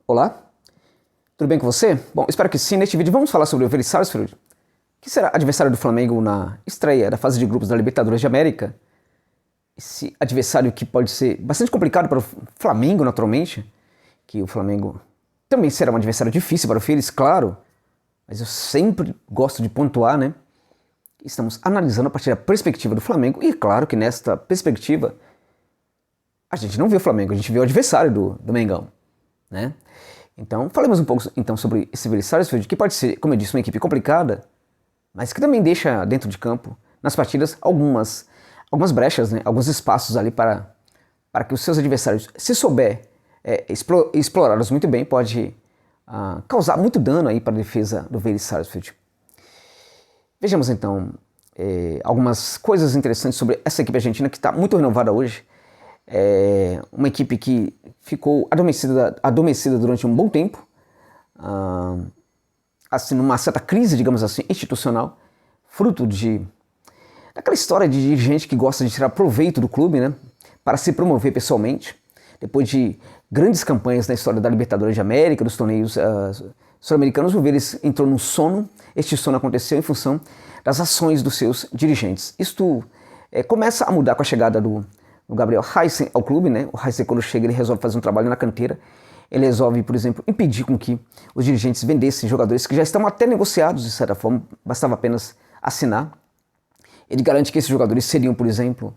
Olá, tudo bem com você? Bom, espero que sim. Neste vídeo vamos falar sobre o Vélez Sarsfield, que será adversário do Flamengo na estreia da fase de grupos da Libertadores de América. Esse adversário que pode ser bastante complicado para o Flamengo, naturalmente, que o Flamengo também será um adversário difícil para o Vélez, claro, mas eu sempre gosto de pontuar, né? Estamos analisando a partir da perspectiva do Flamengo e claro que nesta perspectiva a gente não vê o Flamengo, a gente vê o adversário do Mengão, né? Então, falemos um pouco então sobre esse Vélez Sarsfield, que pode ser, como eu disse, uma equipe complicada, mas que também deixa dentro de campo, nas partidas, algumas brechas, né? Alguns espaços ali para que os seus adversários, se souber explorá-los muito bem, pode causar muito dano aí para a defesa do Vélez Sarsfield. Vejamos então algumas coisas interessantes sobre essa equipe argentina que está muito renovada hoje. Uma equipe que ficou adormecida durante um bom tempo, assim, numa certa crise, digamos assim, institucional, fruto daquela história de dirigente que gosta de tirar proveito do clube, né, para se promover pessoalmente, depois de grandes campanhas na história da Libertadores de América, dos torneios sul-americanos. O Vélez entrou num sono. Este sono aconteceu em função das ações dos seus dirigentes. Isto começa a mudar com a chegada do Gabriel Heisen ao clube, né? O Heisen, quando chega, ele resolve fazer um trabalho na canteira. Ele resolve, por exemplo, impedir com que os dirigentes vendessem jogadores que já estão até negociados, de certa forma, bastava apenas assinar. Ele garante que esses jogadores seriam, por exemplo,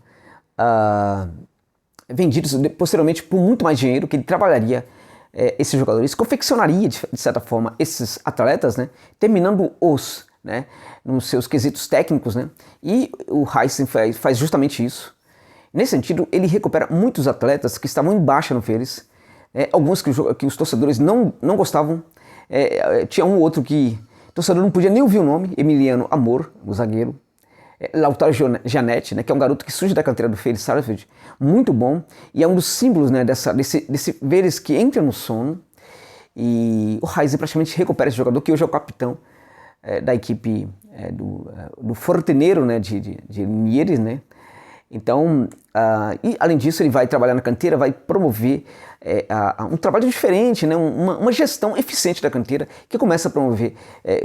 vendidos posteriormente por muito mais dinheiro, que ele trabalharia esses jogadores, confeccionaria, de certa forma, esses atletas, né? Terminando-os, né? Nos seus quesitos técnicos, né? E o Heisen faz justamente isso. Nesse sentido, ele recupera muitos atletas que estavam em baixa no Vélez, alguns que os torcedores não gostavam. Tinha um outro que o torcedor não podia nem ouvir o nome, Emiliano Amor, o zagueiro. Lautaro Gianetti, né, que é um garoto que surge da canteira do Vélez Sarsfield, muito bom, e é um dos símbolos, né, desse Vélez que entra no sono. E o Heisen praticamente recupera esse jogador, que hoje é o capitão da equipe do Forteneiro, né, de Mieres, né. Então, e além disso, ele vai trabalhar na canteira, vai promover um trabalho diferente, né? Uma gestão eficiente da canteira, que começa a promover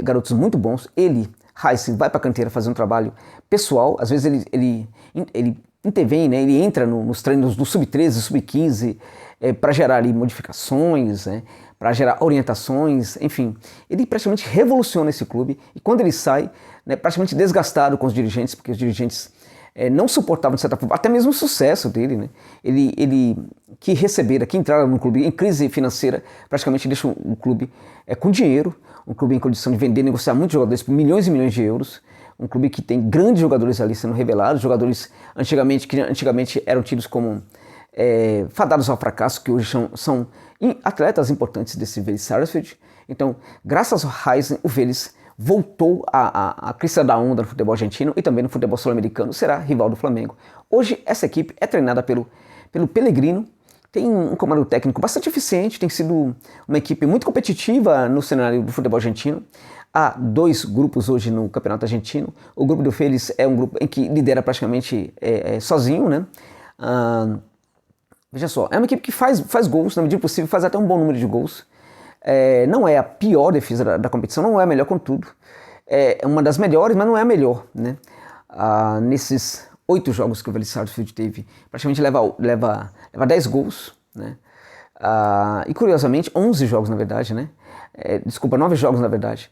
garotos muito bons. Heisen, vai para a canteira fazer um trabalho pessoal. Às vezes ele intervém, né? Ele entra nos treinos do Sub-13, Sub-15, para gerar ali modificações, né? Para gerar orientações, enfim. Ele praticamente revoluciona esse clube, e quando ele sai, né, praticamente desgastado com os dirigentes, porque os dirigentes não suportavam, de certa forma, até mesmo o sucesso dele, né? Ele que entraram no clube em crise financeira, praticamente deixa um clube com dinheiro, um clube em condição de vender, negociar muitos jogadores por milhões e milhões de euros, um clube que tem grandes jogadores ali sendo revelados, jogadores que antigamente eram tidos como fadados ao fracasso, que hoje são atletas importantes desse Vélez Sarsfield. Então, graças ao Heisen, o Vélez voltou a crista da onda no futebol argentino e também no futebol sul-americano, será rival do Flamengo. Hoje essa equipe é treinada pelo Pellegrino, tem um comando técnico bastante eficiente, tem sido uma equipe muito competitiva no cenário do futebol argentino. Há dois grupos hoje no campeonato argentino. O grupo do Vélez é um grupo em que lidera praticamente sozinho, né? Veja só, é uma equipe que faz gols, na medida do possível, faz até um bom número de gols. Não é a pior defesa da competição, não é a melhor, contudo. É uma das melhores, mas não é a melhor, né? Nesses 8 jogos que o Vélez Sarsfield teve, praticamente leva 10 gols, né? E curiosamente, 11 jogos na verdade, né? 9 jogos na verdade.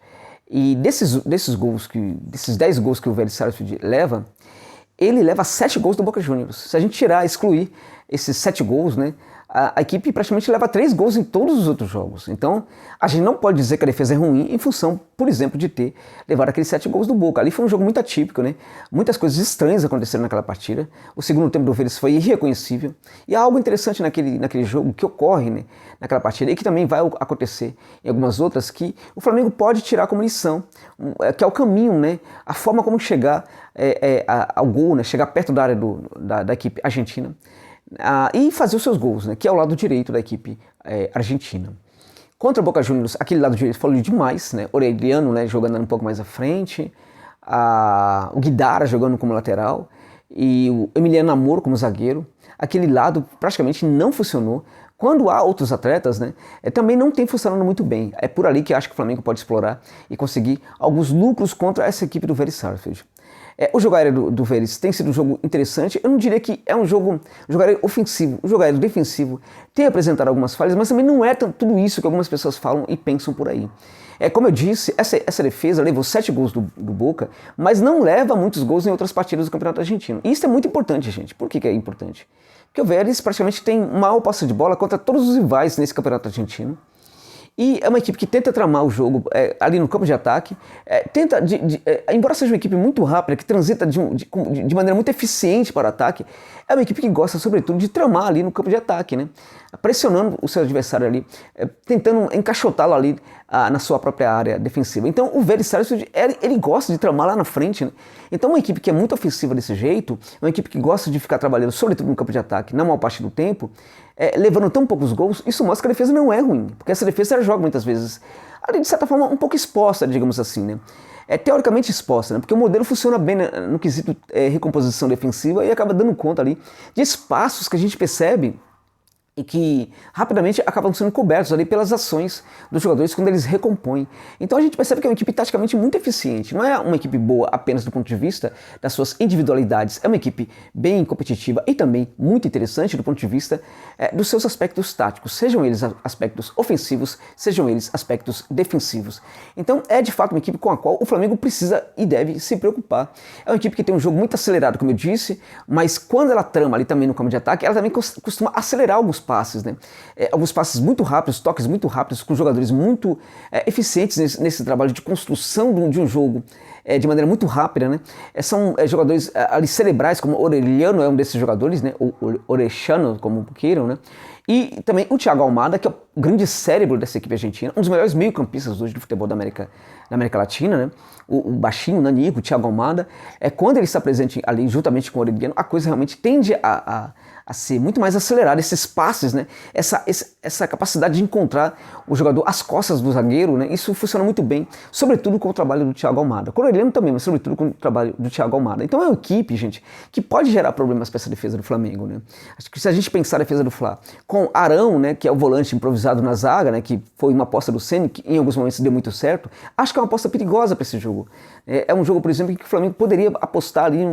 E desses 10 gols que o Vélez Sarsfield leva, ele leva 7 gols do Boca Juniors. Se a gente excluir esses 7 gols, né? A equipe praticamente leva 3 gols em todos os outros jogos. Então, a gente não pode dizer que a defesa é ruim em função, por exemplo, de ter levado aqueles 7 gols do Boca. Ali foi um jogo muito atípico, né? Muitas coisas estranhas aconteceram naquela partida. O segundo tempo do Vélez foi irreconhecível. E há algo interessante naquele jogo que ocorre, né, naquela partida e que também vai acontecer em algumas outras, que o Flamengo pode tirar como lição, que é o caminho, né? A forma como chegar ao gol, né? Chegar perto da área da equipe argentina. E fazer os seus gols, né, que é o lado direito da equipe argentina. Contra o Boca Juniors, aquele lado direito falou demais, né, Orelhano, né, jogando um pouco mais à frente, o Guidara jogando como lateral, e o Emiliano Amor como zagueiro. Aquele lado praticamente não funcionou quando há outros atletas, né, também não tem funcionado muito bem. É por ali que eu acho que o Flamengo pode explorar e conseguir alguns lucros contra essa equipe do Vélez Sarsfield. O jogo aéreo do Vélez tem sido um jogo interessante. Eu não diria que é um jogo aéreo ofensivo. O jogo aéreo defensivo tem apresentado algumas falhas, mas também não é tudo isso que algumas pessoas falam e pensam por aí. Como eu disse, essa defesa levou 7 gols do Boca, mas não leva muitos gols em outras partidas do Campeonato Argentino. E isso é muito importante, gente. Por que é importante? Porque o Vélez praticamente tem maior posse de bola contra todos os rivais nesse Campeonato Argentino. E é uma equipe que tenta tramar o jogo ali no campo de ataque, embora seja uma equipe muito rápida, que transita de maneira muito eficiente para o ataque, é uma equipe que gosta, sobretudo, de tramar ali no campo de ataque, né? Pressionando o seu adversário ali, tentando encaixotá-lo ali na sua própria área defensiva. Então o Vélez Sarsfield, ele gosta de tramar lá na frente, né? Então uma equipe que é muito ofensiva desse jeito, uma equipe que gosta de ficar trabalhando sobretudo no campo de ataque, na maior parte do tempo, levando tão poucos gols, isso mostra que a defesa não é ruim, porque essa defesa ela joga muitas vezes, ali de certa forma, um pouco exposta, digamos assim, né? Teoricamente exposta, né? Porque o modelo funciona bem, né, no quesito recomposição defensiva e acaba dando conta ali de espaços que a gente percebe e que rapidamente acabam sendo cobertos ali pelas ações dos jogadores quando eles recompõem. Então a gente percebe que é uma equipe taticamente muito eficiente. Não é uma equipe boa apenas do ponto de vista das suas individualidades, é uma equipe bem competitiva e também muito interessante do ponto de vista dos seus aspectos táticos, sejam eles aspectos ofensivos, sejam eles aspectos defensivos. Então é de fato uma equipe com a qual o Flamengo precisa e deve se preocupar. É uma equipe que tem um jogo muito acelerado, como eu disse, mas quando ela trama ali também no campo de ataque, ela também costuma acelerar alguns passes, né? Alguns passes muito rápidos, toques muito rápidos, com jogadores muito eficientes nesse trabalho de construção de um jogo de maneira muito rápida, né? São jogadores ali cerebrais, como o Orellano é um desses jogadores, né? O Orellano, como queiram, né? E também o Thiago Almada, que é o grande cérebro dessa equipe argentina, um dos melhores meio-campistas hoje do futebol da América Latina, né? O baixinho, o nanico, o Thiago Almada, quando ele está presente ali juntamente com o Orellano, a coisa realmente tende a ser muito mais acelerada, esses passes, né? Essa capacidade de encontrar o jogador às costas do zagueiro, né? Isso funciona muito bem, sobretudo com o trabalho do Thiago Almada. Com o Orellano também, mas sobretudo com o trabalho do Thiago Almada. Então é uma equipe, gente, que pode gerar problemas para essa defesa do Flamengo, né? Acho que se a gente pensar a defesa do Fla com Arão, né, que é o volante improvisado na zaga, né, que foi uma aposta do Ceni, que em alguns momentos deu muito certo, acho que é uma aposta perigosa para esse jogo. É um jogo, por exemplo, em que o Flamengo poderia apostar ali,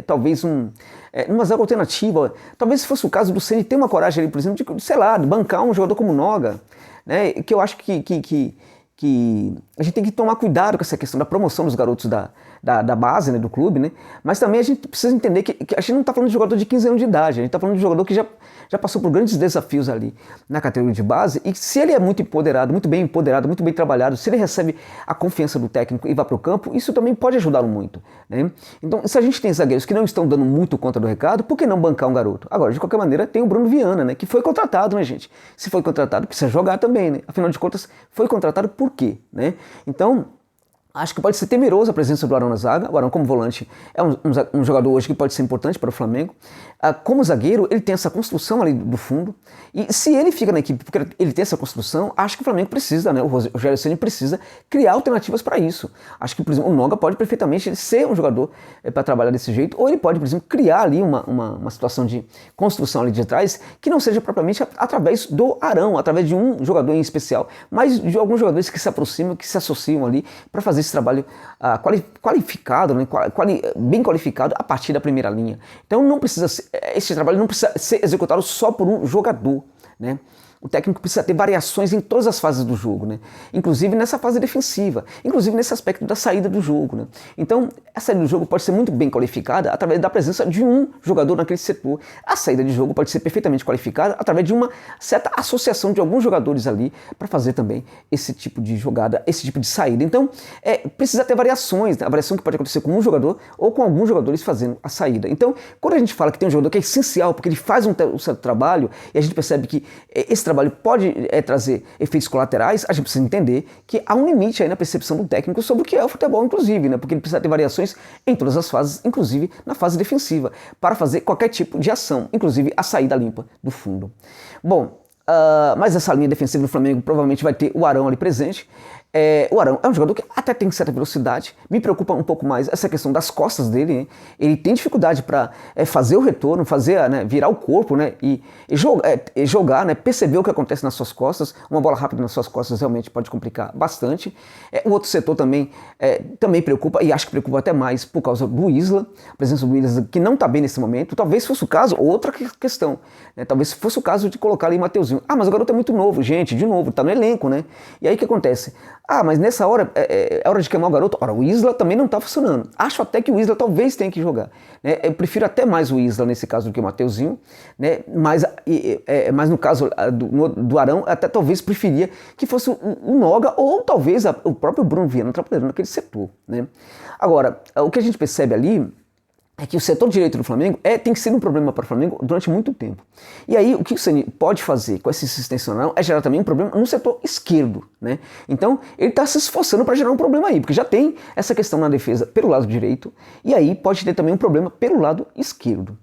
talvez numa zaga alternativa. Talvez se fosse o caso do Ceni ter uma coragem ali, por exemplo, de, sei lá, de bancar um jogador como Noga, né, que eu acho que a gente tem que tomar cuidado com essa questão da promoção dos garotos da base, né, do clube, né? Mas também a gente precisa entender que a gente não está falando de jogador de 15 anos de idade, a gente está falando de jogador que já passou por grandes desafios ali na categoria de base, e se ele é muito empoderado, muito bem trabalhado, se ele recebe a confiança do técnico e vai para o campo, isso também pode ajudá-lo muito, né? Então, se a gente tem zagueiros que não estão dando muito conta do recado, por que não bancar um garoto? Agora, de qualquer maneira, tem o Bruno Viana, né, que foi contratado, né, gente? Se foi contratado, precisa jogar também, né? Afinal de contas, foi contratado por quê, né? Então, acho que pode ser temeroso a presença do Arão na zaga. O Arão, como volante, é um jogador hoje que pode ser importante para o Flamengo. Como zagueiro, ele tem essa construção ali do fundo. E se ele fica na equipe porque ele tem essa construção, acho que o Flamengo precisa, né? O Rogério Ceni precisa criar alternativas para isso. Acho que, por exemplo, o Noga pode perfeitamente ser um jogador para trabalhar desse jeito, ou ele pode, por exemplo, criar ali uma situação de construção ali de trás que não seja propriamente através do Arão, através de um jogador em especial, mas de alguns jogadores que se aproximam, que se associam ali para fazer esse trabalho qualificado, né, bem qualificado a partir da primeira linha. Então esse trabalho não precisa ser executado só por um jogador, né? O técnico precisa ter variações em todas as fases do jogo, né? Inclusive nessa fase defensiva, inclusive nesse aspecto da saída do jogo, né? Então, a saída do jogo pode ser muito bem qualificada através da presença de um jogador naquele setor. A saída de jogo pode ser perfeitamente qualificada através de uma certa associação de alguns jogadores ali para fazer também esse tipo de jogada, esse tipo de saída. Então, precisa ter variações, né? A variação que pode acontecer com um jogador ou com alguns jogadores fazendo a saída. Então, quando a gente fala que tem um jogador que é essencial porque ele faz um certo trabalho e a gente percebe que esse trabalho pode trazer efeitos colaterais, a gente precisa entender que há um limite aí na percepção do técnico sobre o que é o futebol, inclusive, né? Porque ele precisa ter variações em todas as fases, inclusive na fase defensiva, para fazer qualquer tipo de ação, inclusive a saída limpa do fundo. Bom, mas essa linha defensiva do Flamengo provavelmente vai ter o Arão ali presente. O Arão é um jogador que até tem certa velocidade, me preocupa um pouco mais essa questão das costas dele, né? Ele tem dificuldade para fazer o retorno, fazer, né, virar o corpo, né, e jogar, né, perceber o que acontece nas suas costas. Uma bola rápida nas suas costas realmente pode complicar bastante. O outro setor também preocupa, e acho que preocupa até mais por causa do Isla, a presença do Isla que não está bem nesse momento. Talvez fosse o caso, outra questão, né, talvez fosse o caso de colocar ali o Mateuzinho. Mas o garoto é muito novo, gente, de novo, tá no elenco, né? E aí o que acontece? Mas nessa hora é hora de queimar o garoto. Ora, o Isla também não tá funcionando. Acho até que o Isla talvez tenha que jogar, né? Eu prefiro até mais o Isla nesse caso do que o Mateuzinho, né? Mas no caso do Arão, até talvez preferia que fosse o Noga ou talvez o próprio Bruno Viana trabalhando naquele setor, né? Agora, o que a gente percebe ali é que o setor direito do Flamengo tem sido um problema para o Flamengo durante muito tempo. E aí, o que o Ceni pode fazer com essa insistência não é gerar também um problema no setor esquerdo, né? Então, ele está se esforçando para gerar um problema aí, porque já tem essa questão na defesa pelo lado direito, e aí pode ter também um problema pelo lado esquerdo.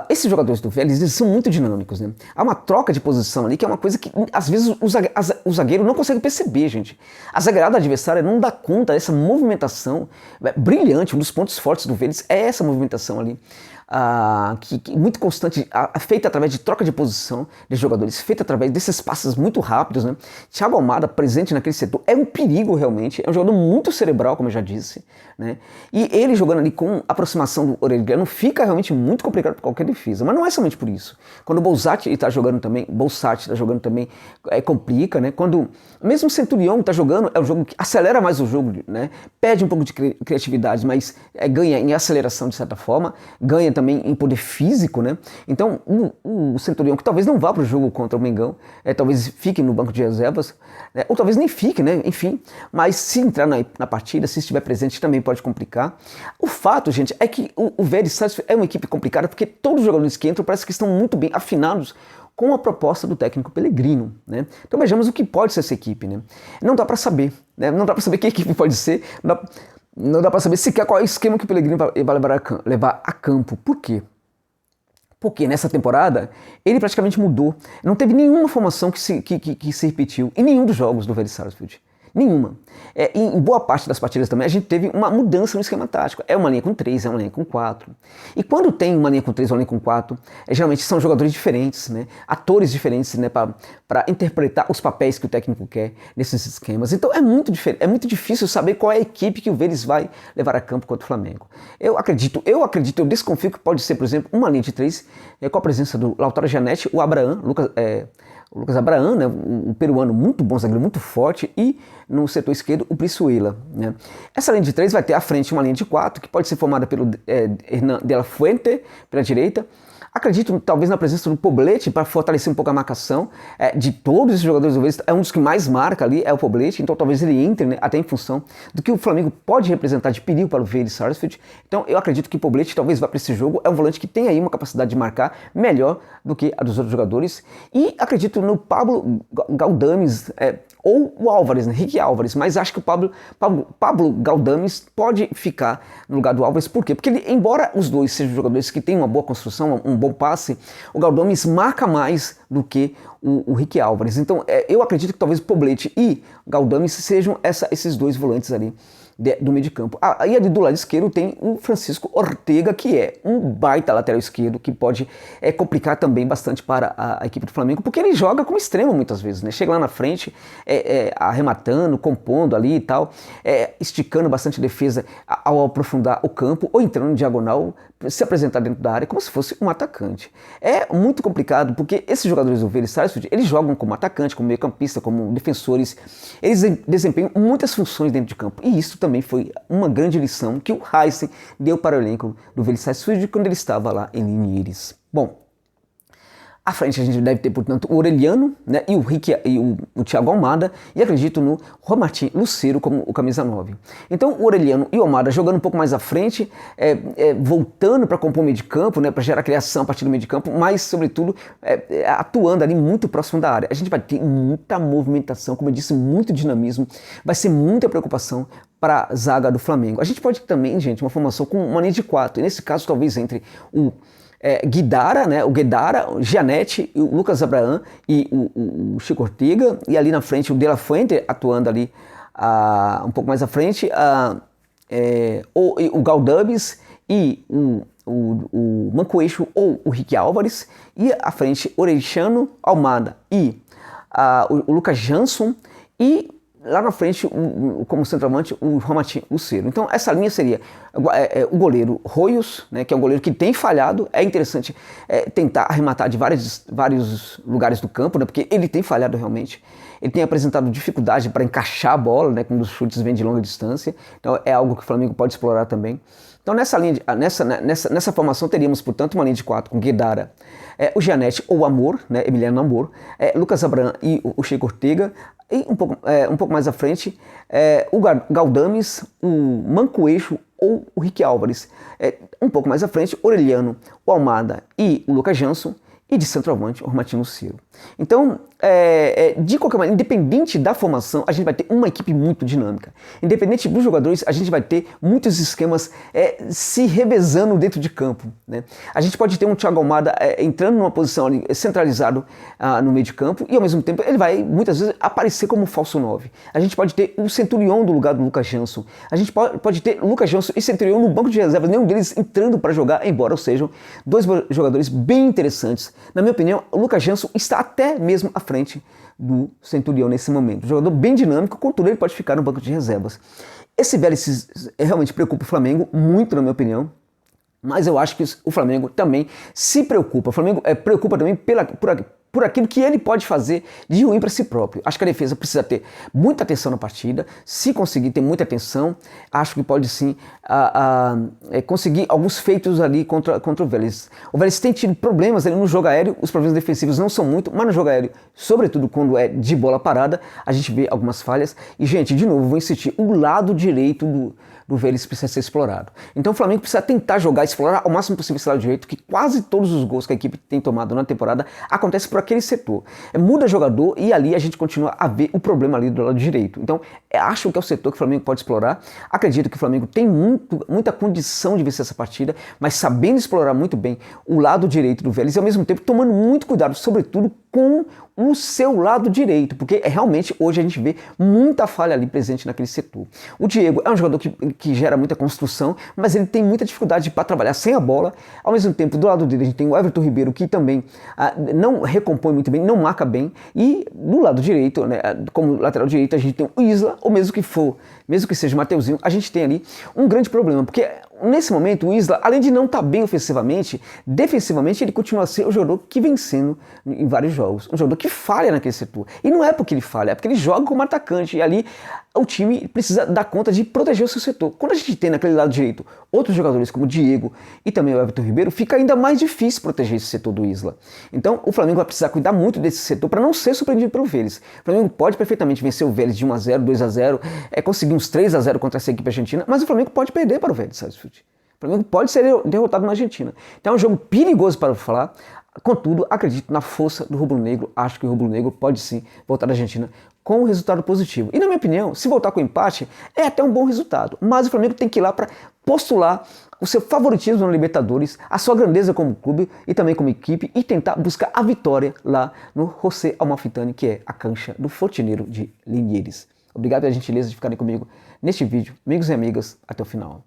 Esses jogadores do Vélez, eles são muito dinâmicos, né? Há uma troca de posição ali que é uma coisa que às vezes o zagueiro não consegue perceber, gente. A zagueirada adversária não dá conta dessa movimentação brilhante. Um dos pontos fortes do Vélez é essa movimentação ali, muito constante, feita através de troca de posição de jogadores, feita através desses passes muito rápidos, né? Thiago Almada presente naquele setor é um perigo realmente, é um jogador muito cerebral, como eu já disse, né? E ele jogando ali com aproximação do Orelhano fica realmente muito complicado para qualquer defesa, mas não é somente por isso. Quando o Bolsat está jogando também, complica, né? Quando mesmo o Centurião está jogando, é um jogo que acelera mais o jogo, né? Perde um pouco de criatividade, mas ganha em aceleração de certa forma, ganha também em poder físico, né? Então o Centurião, que talvez não vá para o jogo contra o Mengão, talvez fique no banco de reservas, né? Ou talvez nem fique, né? Enfim, mas se entrar na partida, se estiver presente, também pode complicar. O fato, gente, é que o Vélez Sarsfield é uma equipe complicada porque todos os jogadores que entram parece que estão muito bem afinados com a proposta do técnico Pellegrino, né? Então vejamos o que pode ser essa equipe, né? Não dá para saber, né? Não dá para saber que equipe pode ser, não dá para saber sequer qual é o esquema que o Pellegrino vai levar a campo. Por quê? Porque nessa temporada ele praticamente mudou. Não teve nenhuma formação que se repetiu em nenhum dos jogos do Vélez Sarsfield. Nenhuma. Em boa parte das partidas também a gente teve uma mudança no esquema tático. É uma linha com 3, é uma linha com 4. E quando tem uma linha com 3 ou uma linha com 4, geralmente são jogadores diferentes, né? Atores diferentes, né? Para interpretar os papéis que o técnico quer nesses esquemas. Então é muito difícil saber qual é a equipe que o Vélez vai levar a campo contra o Flamengo. Eu desconfio que pode ser, por exemplo, uma linha de 3 com a presença do Lautaro Giannetti, o Lucas Abraham, né, um peruano muito bom, zagueiro muito forte, e no setor esquerdo o Brizuela, né. Essa linha de 3 vai ter à frente uma linha de 4, que pode ser formada pelo Hernan de la Fuente, pela direita. Acredito talvez na presença do Poblete para fortalecer um pouco a marcação de todos os jogadores do Vélez. É um dos que mais marca ali, é o Poblete, então talvez ele entre, né, até em função do que o Flamengo pode representar de perigo para o Vélez Sarsfield. Então eu acredito que o Poblete talvez vá para esse jogo, é um volante que tem aí uma capacidade de marcar melhor do que a dos outros jogadores. E acredito no Pablo Galdames, ou o Álvares, né, Ricky Álvares, mas acho que o Pablo Galdames pode ficar no lugar do Álvares. Por quê? Porque embora os dois sejam jogadores que têm uma boa construção, um bom passe, o Galdames marca mais do que o Ricky Álvares. Então eu acredito que talvez o Poblete e Galdames sejam esses dois volantes ali do meio de campo. Aí ali do lado esquerdo tem o Francisco Ortega, que é um baita lateral esquerdo, que pode complicar também bastante para a equipe do Flamengo, porque ele joga como extremo muitas vezes, né? Chega lá na frente, arrematando, compondo ali e tal, esticando bastante defesa ao aprofundar o campo, ou entrando em diagonal, se apresentar dentro da área como se fosse um atacante. É muito complicado, porque esses jogadores do Vélez Sarsfield, eles jogam como atacante, como meio campista, como defensores, eles desempenham muitas funções dentro de campo, e isso também foi uma grande lição que o Heisen deu para o elenco do Vélez Sarsfield quando ele estava lá em Liniers. Bom, à frente a gente deve ter, portanto, o Orelhano, né, e o Thiago Almada, e acredito no Juan Martín Lucero como o camisa 9. Então o Orelhano e o Almada jogando um pouco mais à frente, voltando para compor o meio de campo, né, para gerar criação a partir do meio de campo, mas sobretudo atuando ali muito próximo da área. A gente vai ter muita movimentação, como eu disse, muito dinamismo, vai ser muita preocupação para a zaga do Flamengo. A gente pode também, gente, uma formação com uma linha de 4, e nesse caso talvez entre o Guidara, né, o Guedara, o Gianetti, o Lucas Abraham e o Chico Ortega, e ali na frente o De La Fuente atuando ali um pouco mais à frente, o Galdubis e o Mancoeixo ou o Ricky Álvares, e à frente Oreixano, Almada e o Lucas Jansson, e lá na frente, como centroavante, o Romatin Lucero. Então essa linha seria o goleiro Royos, né, que é um goleiro que tem falhado. É interessante tentar arrematar de vários lugares do campo, né, porque ele tem falhado realmente. Ele tem apresentado dificuldade para encaixar a bola, né, quando os chutes vêm de longa distância. Então é algo que o Flamengo pode explorar também. Então nessa formação teríamos, portanto, uma linha de 4 com Guedara, o Gianetti ou o Amor, né, Emiliano Amor, Lucas Abraham e o Chico Ortega, e um pouco mais à frente, o Galdames, o Mancoeixo ou o Ricky Álvares. Um pouco mais à frente, Orelhano, o Almada e o Lucas Jansson. E de centroavante, o Romatin Lucero. Então, de qualquer maneira, independente da formação, a gente vai ter uma equipe muito dinâmica. Independente dos jogadores, a gente vai ter muitos esquemas se revezando dentro de campo, né? A gente pode ter um Thiago Almada entrando numa posição ali, centralizado no meio de campo, e ao mesmo tempo ele vai muitas vezes aparecer como falso 9. A gente pode ter o Centurion do lugar do Lucas Jansson. A gente pode ter Lucas Jansson e Centurion no banco de reservas, nenhum deles entrando para jogar, embora sejam dois jogadores bem interessantes. Na minha opinião, o Lucas Jansson está até mesmo à frente do Centurion nesse momento. Um jogador bem dinâmico, contudo ele pode ficar no banco de reservas. Esse Vélez realmente preocupa o Flamengo muito, na minha opinião, mas eu acho que o Flamengo também se preocupa. O Flamengo preocupa também por aquilo que ele pode fazer de ruim para si próprio. Acho que a defesa precisa ter muita atenção na partida. Se conseguir ter muita atenção, acho que pode sim conseguir alguns feitos ali contra o Vélez. O Vélez tem tido problemas ali no jogo aéreo. Os problemas defensivos não são muito, mas no jogo aéreo, sobretudo quando é de bola parada, a gente vê algumas falhas. E, gente, de novo, vou insistir, o lado direito do Vélez precisa ser explorado. Então o Flamengo precisa tentar explorar ao máximo possível esse lado direito, que quase todos os gols que a equipe tem tomado na temporada acontecem por aquele setor. Muda jogador e ali a gente continua a ver o problema ali do lado direito. Então acho que é o setor que o Flamengo pode explorar. Acredito que o Flamengo tem muita condição de vencer essa partida, mas sabendo explorar muito bem o lado direito do Vélez e ao mesmo tempo tomando muito cuidado, sobretudo com o seu lado direito, porque realmente hoje a gente vê muita falha ali presente naquele setor. O Diego é um jogador que gera muita construção, mas ele tem muita dificuldade para trabalhar sem a bola. Ao mesmo tempo, do lado dele a gente tem o Everton Ribeiro, que também não recompõe muito bem, não marca bem, e do lado direito, né, como lateral direito, a gente tem o Isla, ou mesmo que seja o Mateuzinho, a gente tem ali um grande problema, porque nesse momento o Isla, além de não estar bem ofensivamente, defensivamente ele continua a ser o jogador que vem sendo em vários jogos, um jogador que falha naquele setor. E não é porque ele falha, é porque ele joga como atacante, e ali o time precisa dar conta de proteger o seu setor. Quando a gente tem naquele lado direito outros jogadores como o Diego e também o Everton Ribeiro, fica ainda mais difícil proteger esse setor do Isla. Então o Flamengo vai precisar cuidar muito desse setor para não ser surpreendido pelo Vélez. O Flamengo pode perfeitamente vencer o Vélez de 1-0, 2-0, conseguir uns 3-0 contra essa equipe argentina, mas o Flamengo pode perder para o Vélez, sabe? O Flamengo pode ser derrotado na Argentina. Então é um jogo perigoso para falar. Contudo, acredito na força do rubro-negro. Acho que o rubro-negro pode sim voltar da Argentina com um resultado positivo. E na minha opinião, se voltar com empate, é até um bom resultado. Mas o Flamengo tem que ir lá para postular o seu favoritismo na Libertadores, a sua grandeza como clube e também como equipe, e tentar buscar a vitória lá no José Amalfitani, que é a cancha do Fortineiro de Linhares. Obrigado pela gentileza de ficarem comigo neste vídeo. Amigos e amigas, até o final.